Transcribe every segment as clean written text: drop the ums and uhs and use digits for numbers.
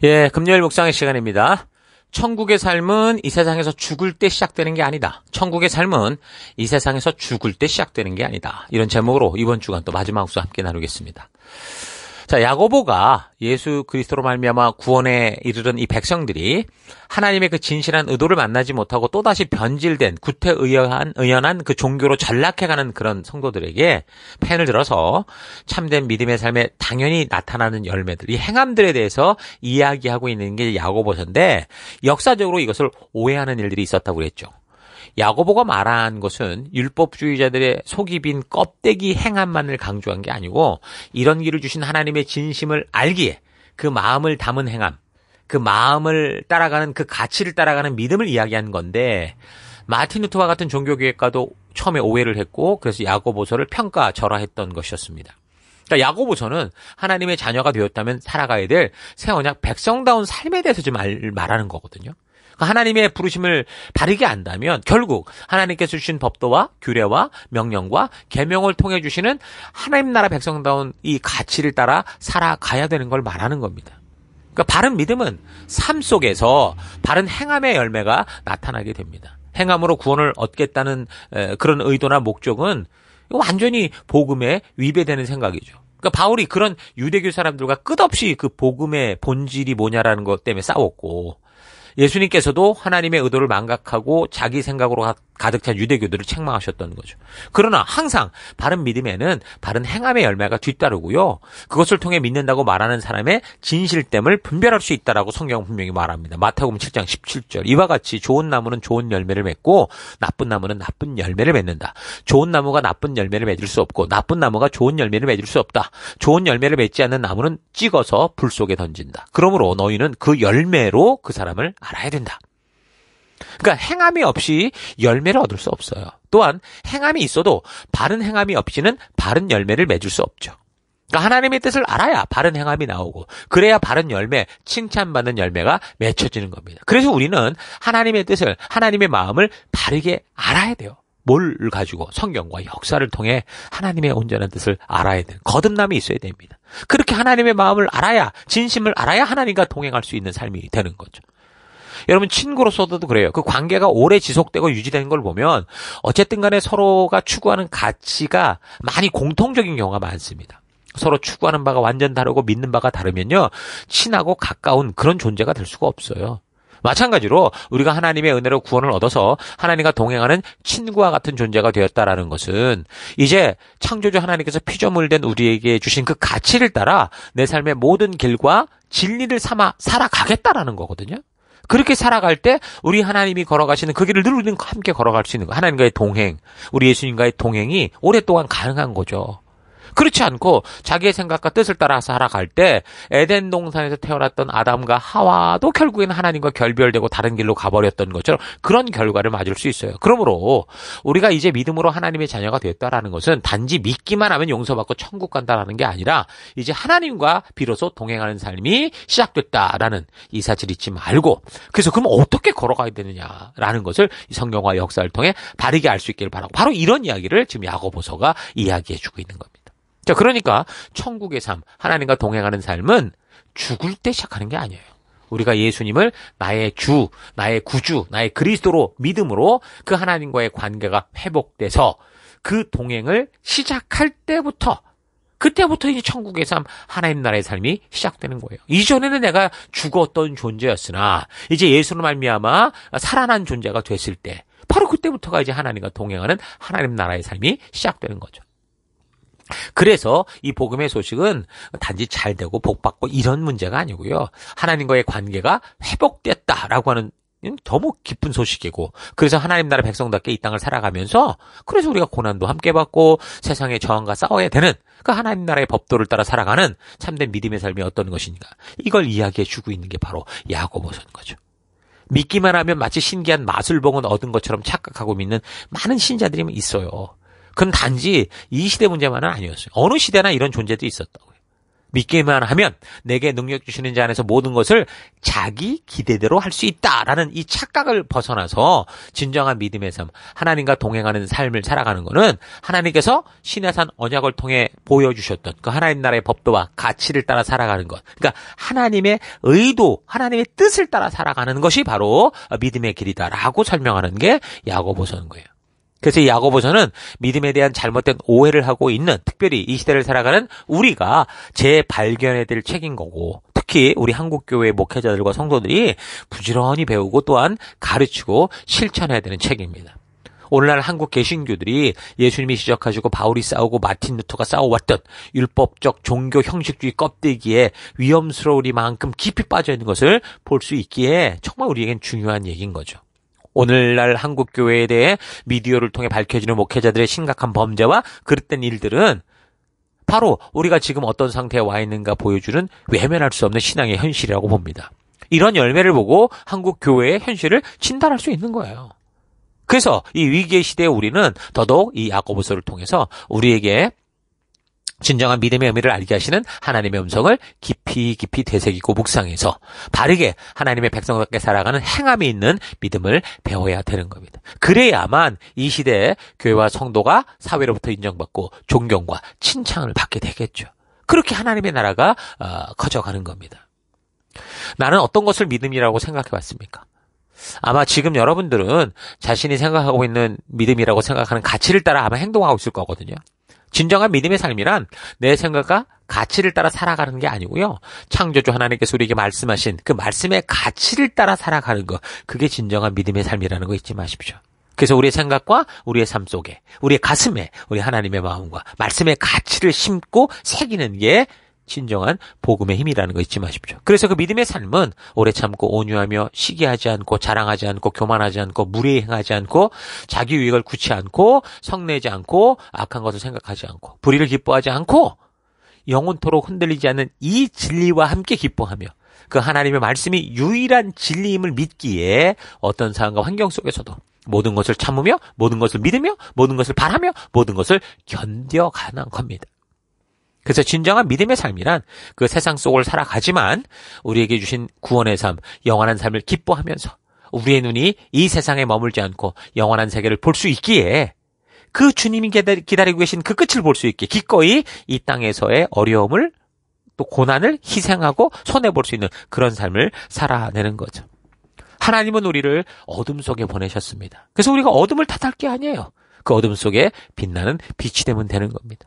예, 금요일 묵상의 시간입니다. 천국의 삶은 이 세상에서 죽을 때 시작되는 게 아니다. 천국의 삶은 이 세상에서 죽을 때 시작되는 게 아니다. 이런 제목으로 이번 주간 또 마지막 수 함께 나누겠습니다. 자, 야고보가 예수 그리스도로 말미암아 구원에 이르른 이 백성들이 하나님의 그 진실한 의도를 만나지 못하고 또다시 변질된 구태의연한 그 종교로 전락해가는 그런 성도들에게 펜을 들어서 참된 믿음의 삶에 당연히 나타나는 열매들, 이 행함들에 대해서 이야기하고 있는 게 야고보서인데, 역사적으로 이것을 오해하는 일들이 있었다고 그랬죠. 야고보가 말한 것은 율법주의자들의 속이 빈 껍데기 행함만을 강조한 게 아니고, 이런 길을 주신 하나님의 진심을 알기에 그 마음을 담은 행함, 그 마음을 따라가는, 그 가치를 따라가는 믿음을 이야기한 건데, 마틴 루터와 같은 종교개혁가도 처음에 오해를 했고, 그래서 야고보서를 평가절하했던 것이었습니다. 그러니까 야고보서는 하나님의 자녀가 되었다면 살아가야 될 새 언약 백성다운 삶에 대해서 좀 말하는 거거든요. 하나님의 부르심을 바르게 안다면 결국 하나님께서 주신 법도와 규례와 명령과 계명을 통해 주시는 하나님 나라 백성다운 이 가치를 따라 살아가야 되는 걸 말하는 겁니다. 그러니까 바른 믿음은 삶 속에서 바른 행함의 열매가 나타나게 됩니다. 행함으로 구원을 얻겠다는 그런 의도나 목적은 완전히 복음에 위배되는 생각이죠. 그러니까 바울이 그런 유대교 사람들과 끝없이 그 복음의 본질이 뭐냐라는 것 때문에 싸웠고, 예수님께서도 하나님의 의도를 망각하고 자기 생각으로 가득 찬 유대교들을 책망하셨던 거죠. 그러나 항상 바른 믿음에는 바른 행함의 열매가 뒤따르고요, 그것을 통해 믿는다고 말하는 사람의 진실됨을 분별할 수 있다라고 성경은 분명히 말합니다. 마태복음 7장 17절, 이와 같이 좋은 나무는 좋은 열매를 맺고 나쁜 나무는 나쁜 열매를 맺는다. 좋은 나무가 나쁜 열매를 맺을 수 없고 나쁜 나무가 좋은 열매를 맺을 수 없다. 좋은 열매를 맺지 않는 나무는 찍어서 불 속에 던진다. 그러므로 너희는 그 열매로 그 사람을 알아야 된다. 그러니까 행함이 없이 열매를 얻을 수 없어요. 또한 행함이 있어도 바른 행함이 없이는 바른 열매를 맺을 수 없죠. 그러니까 하나님의 뜻을 알아야 바른 행함이 나오고, 그래야 바른 열매, 칭찬받는 열매가 맺혀지는 겁니다. 그래서 우리는 하나님의 뜻을, 하나님의 마음을 바르게 알아야 돼요. 뭘 가지고? 성경과 역사를 통해 하나님의 온전한 뜻을 알아야 돼요. 거듭남이 있어야 됩니다. 그렇게 하나님의 마음을 알아야, 진심을 알아야 하나님과 동행할 수 있는 삶이 되는 거죠. 여러분, 친구로서도 그래요. 그 관계가 오래 지속되고 유지되는 걸 보면 어쨌든 간에 서로가 추구하는 가치가 많이 공통적인 경우가 많습니다. 서로 추구하는 바가 완전 다르고 믿는 바가 다르면요, 친하고 가까운 그런 존재가 될 수가 없어요. 마찬가지로 우리가 하나님의 은혜로 구원을 얻어서 하나님과 동행하는 친구와 같은 존재가 되었다라는 것은 이제 창조주 하나님께서 피조물된 우리에게 주신 그 가치를 따라 내 삶의 모든 길과 진리를 삼아 살아가겠다라는 거거든요. 그렇게 살아갈 때 우리 하나님이 걸어가시는 그 길을 늘 우리는 함께 걸어갈 수 있는 거, 하나님과의 동행, 우리 예수님과의 동행이 오랫동안 가능한 거죠. 그렇지 않고 자기의 생각과 뜻을 따라 살아갈 때 에덴 동산에서 태어났던 아담과 하와도 결국에는 하나님과 결별되고 다른 길로 가버렸던 것처럼 그런 결과를 맞을 수 있어요. 그러므로 우리가 이제 믿음으로 하나님의 자녀가 되었다라는 것은 단지 믿기만 하면 용서받고 천국 간다라는 게 아니라 이제 하나님과 비로소 동행하는 삶이 시작됐다라는 이 사실을 잊지 말고, 그래서 그럼 어떻게 걸어가야 되느냐라는 것을 이 성경과 역사를 통해 바르게 알 수 있기를 바라고, 바로 이런 이야기를 지금 야고보서가 이야기해주고 있는 겁니다. 자, 그러니까 천국의 삶, 하나님과 동행하는 삶은 죽을 때 시작하는 게 아니에요. 우리가 예수님을 나의 주, 나의 구주, 나의 그리스도로 믿음으로 그 하나님과의 관계가 회복돼서 그 동행을 시작할 때부터, 그때부터 이제 천국의 삶, 하나님 나라의 삶이 시작되는 거예요. 이전에는 내가 죽었던 존재였으나 이제 예수로 말미암아 살아난 존재가 됐을 때, 바로 그때부터가 이제 하나님과 동행하는 하나님 나라의 삶이 시작되는 거죠. 그래서 이 복음의 소식은 단지 잘 되고 복 받고 이런 문제가 아니고요, 하나님과의 관계가 회복됐다라고 하는 너무 기쁜 소식이고, 그래서 하나님 나라 백성답게 이 땅을 살아가면서, 그래서 우리가 고난도 함께 받고 세상의 저항과 싸워야 되는 그 하나님 나라의 법도를 따라 살아가는 참된 믿음의 삶이 어떤 것인가, 이걸 이야기해 주고 있는 게 바로 야고보서인 거죠. 믿기만 하면 마치 신기한 마술봉은 얻은 것처럼 착각하고 믿는 많은 신자들이 있어요. 그건 단지 이 시대 문제만은 아니었어요. 어느 시대나 이런 존재도 있었다고요. 믿기만 하면 내게 능력 주시는 자 안에서 모든 것을 자기 기대대로 할 수 있다라는 이 착각을 벗어나서 진정한 믿음의 삶, 하나님과 동행하는 삶을 살아가는 것은 하나님께서 시내산 언약을 통해 보여주셨던 그 하나님 나라의 법도와 가치를 따라 살아가는 것. 그러니까 하나님의 의도, 하나님의 뜻을 따라 살아가는 것이 바로 믿음의 길이다라고 설명하는 게 야고보서인 거예요. 그래서 이 야고보서는 믿음에 대한 잘못된 오해를 하고 있는, 특별히 이 시대를 살아가는 우리가 재발견해야 될 책인 거고, 특히 우리 한국교회 목회자들과 성도들이 부지런히 배우고 또한 가르치고 실천해야 되는 책입니다. 오늘날 한국 개신교들이 예수님이 시작하시고 바울이 싸우고 마틴 루터가 싸워왔던 율법적 종교 형식주의 껍데기에 위험스러우리만큼 깊이 빠져있는 것을 볼 수 있기에 정말 우리에겐 중요한 얘기인 거죠. 오늘날 한국교회에 대해 미디어를 통해 밝혀지는 목회자들의 심각한 범죄와 그릇된 일들은 바로 우리가 지금 어떤 상태에 와 있는가 보여주는 외면할 수 없는 신앙의 현실이라고 봅니다. 이런 열매를 보고 한국교회의 현실을 진단할 수 있는 거예요. 그래서 이 위기의 시대에 우리는 더더욱 이 야고보서를 통해서 우리에게 진정한 믿음의 의미를 알게 하시는 하나님의 음성을 깊이 되새기고 묵상해서 바르게 하나님의 백성답게 살아가는 행함이 있는 믿음을 배워야 되는 겁니다. 그래야만 이 시대에 교회와 성도가 사회로부터 인정받고 존경과 칭찬을 받게 되겠죠. 그렇게 하나님의 나라가 커져가는 겁니다. 나는 어떤 것을 믿음이라고 생각해 왔습니까? 아마 지금 여러분들은 자신이 생각하고 있는 믿음이라고 생각하는 가치를 따라 아마 행동하고 있을 거거든요. 진정한 믿음의 삶이란 내 생각과 가치를 따라 살아가는 게 아니고요. 창조주 하나님께서 우리에게 말씀하신 그 말씀의 가치를 따라 살아가는 것, 그게 진정한 믿음의 삶이라는 거 잊지 마십시오. 그래서 우리의 생각과 우리의 삶 속에, 우리의 가슴에 우리 하나님의 마음과 말씀의 가치를 심고 새기는 게 진정한 복음의 힘이라는 거 잊지 마십시오. 그래서 그 믿음의 삶은 오래 참고 온유하며 시기하지 않고 자랑하지 않고 교만하지 않고 무례히 행하지 않고 자기 유익을 구치 않고 성내지 않고 악한 것을 생각하지 않고 불의를 기뻐하지 않고 영원토록 흔들리지 않는 이 진리와 함께 기뻐하며 그 하나님의 말씀이 유일한 진리임을 믿기에 어떤 상황과 환경 속에서도 모든 것을 참으며 모든 것을 믿으며 모든 것을 바라며 모든 것을 견뎌가는 겁니다. 그래서 진정한 믿음의 삶이란 그 세상 속을 살아가지만 우리에게 주신 구원의 삶, 영원한 삶을 기뻐하면서 우리의 눈이 이 세상에 머물지 않고 영원한 세계를 볼 수 있기에 그 주님이 기다리고 계신 그 끝을 볼 수 있게 기꺼이 이 땅에서의 어려움을 또 고난을 희생하고 손해볼 수 있는 그런 삶을 살아내는 거죠. 하나님은 우리를 어둠 속에 보내셨습니다. 그래서 우리가 어둠을 탓할 게 아니에요. 그 어둠 속에 빛나는 빛이 되면 되는 겁니다.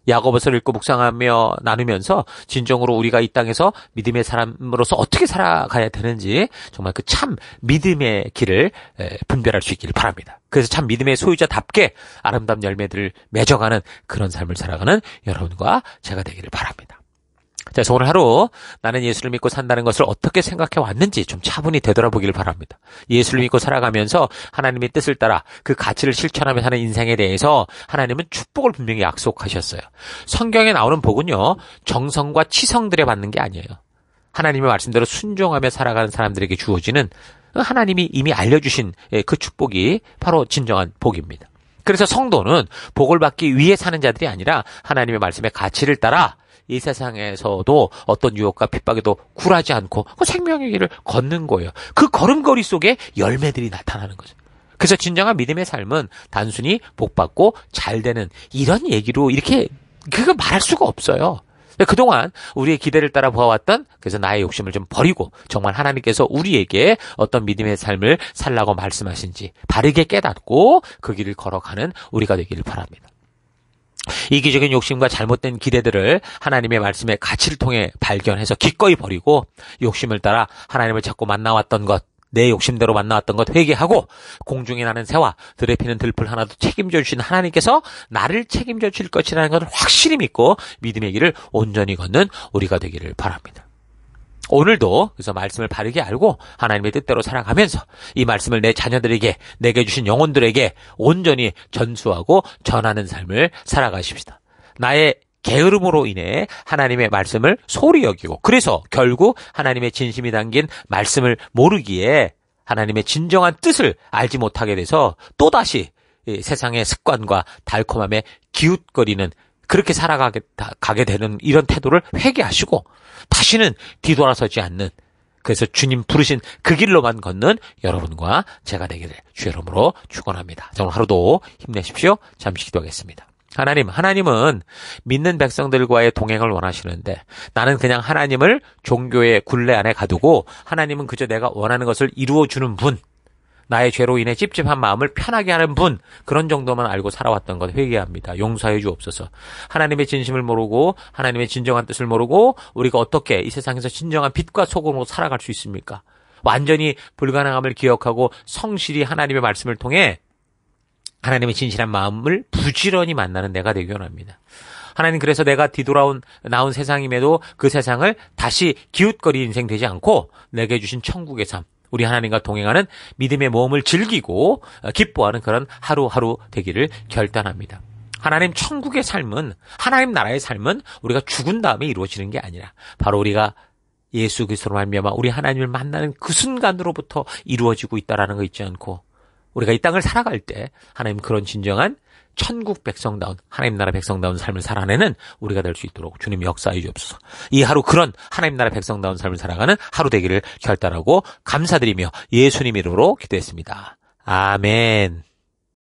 야고보서를 읽고 묵상하며 나누면서 진정으로 우리가 이 땅에서 믿음의 사람으로서 어떻게 살아가야 되는지 정말 그 참 믿음의 길을 분별할 수 있기를 바랍니다. 그래서 참 믿음의 소유자답게 아름다운 열매들을 맺어가는 그런 삶을 살아가는 여러분과 제가 되기를 바랍니다. 자, 그래서 오늘 하루 나는 예수를 믿고 산다는 것을 어떻게 생각해 왔는지 좀 차분히 되돌아보기를 바랍니다. 예수를 믿고 살아가면서 하나님의 뜻을 따라 그 가치를 실천하며 사는 인생에 대해서 하나님은 축복을 분명히 약속하셨어요. 성경에 나오는 복은요, 정성과 치성들에 받는 게 아니에요. 하나님의 말씀대로 순종하며 살아가는 사람들에게 주어지는 하나님이 이미 알려주신 그 축복이 바로 진정한 복입니다. 그래서 성도는 복을 받기 위해 사는 자들이 아니라 하나님의 말씀의 가치를 따라 이 세상에서도 어떤 유혹과 핍박에도 굴하지 않고 그 생명의 길을 걷는 거예요. 그 걸음걸이 속에 열매들이 나타나는 거죠. 그래서 진정한 믿음의 삶은 단순히 복받고 잘되는 이런 얘기로 이렇게 그거 말할 수가 없어요. 그동안 우리의 기대를 따라 보아왔던 그래서 나의 욕심을 좀 버리고 정말 하나님께서 우리에게 어떤 믿음의 삶을 살라고 말씀하신지 바르게 깨닫고 그 길을 걸어가는 우리가 되기를 바랍니다. 이기적인 욕심과 잘못된 기대들을 하나님의 말씀의 가치를 통해 발견해서 기꺼이 버리고 욕심을 따라 하나님을 자꾸 만나왔던 것, 내 욕심대로 만나왔던 것 회개하고 공중에 나는 새와 들에 피는 들풀 하나도 책임져 주신 하나님께서 나를 책임져 줄 것이라는 것을 확실히 믿고 믿음의 길을 온전히 걷는 우리가 되기를 바랍니다. 오늘도 그래서 말씀을 바르게 알고 하나님의 뜻대로 살아가면서 이 말씀을 내 자녀들에게 내게 주신 영혼들에게 온전히 전수하고 전하는 삶을 살아가십시다. 나의 게으름으로 인해 하나님의 말씀을 소홀히 여기고 그래서 결국 하나님의 진심이 담긴 말씀을 모르기에 하나님의 진정한 뜻을 알지 못하게 돼서 또다시 세상의 습관과 달콤함에 기웃거리는 그렇게 가게 되는 이런 태도를 회개하시고 다시는 뒤돌아서지 않는, 그래서 주님 부르신 그 길로만 걷는 여러분과 제가 되기를 주의 이름으로 축원합니다. 자, 오늘 하루도 힘내십시오. 잠시 기도하겠습니다. 하나님은 믿는 백성들과의 동행을 원하시는데 나는 그냥 하나님을 종교의 굴레 안에 가두고 하나님은 그저 내가 원하는 것을 이루어주는 분, 나의 죄로 인해 찝찝한 마음을 편하게 하는 분, 그런 정도만 알고 살아왔던 것 회개합니다. 용서해 주옵소서. 하나님의 진심을 모르고 하나님의 진정한 뜻을 모르고 우리가 어떻게 이 세상에서 진정한 빛과 소금으로 살아갈 수 있습니까? 완전히 불가능함을 기억하고 성실히 하나님의 말씀을 통해 하나님의 진실한 마음을 부지런히 만나는 내가 되기 원합니다. 하나님, 그래서 내가 나온 세상임에도 그 세상을 다시 기웃거리 인생 되지 않고 내게 주신 천국의 삶, 우리 하나님과 동행하는 믿음의 모험을 즐기고 기뻐하는 그런 하루하루 되기를 결단합니다. 하나님 천국의 삶은, 하나님 나라의 삶은 우리가 죽은 다음에 이루어지는 게 아니라 바로 우리가 예수 그리스도로 말미암아 우리 하나님을 만나는 그 순간으로부터 이루어지고 있다라는 거 잊지 않고 우리가 이 땅을 살아갈 때 하나님 그런 진정한 천국 백성다운, 하나님 나라 백성다운 삶을 살아내는 우리가 될 수 있도록 주님 역사해 주옵소서. 이 하루 그런 하나님 나라 백성다운 삶을 살아가는 하루 되기를 결단하고 감사드리며 예수님 이름으로 기도했습니다. 아멘.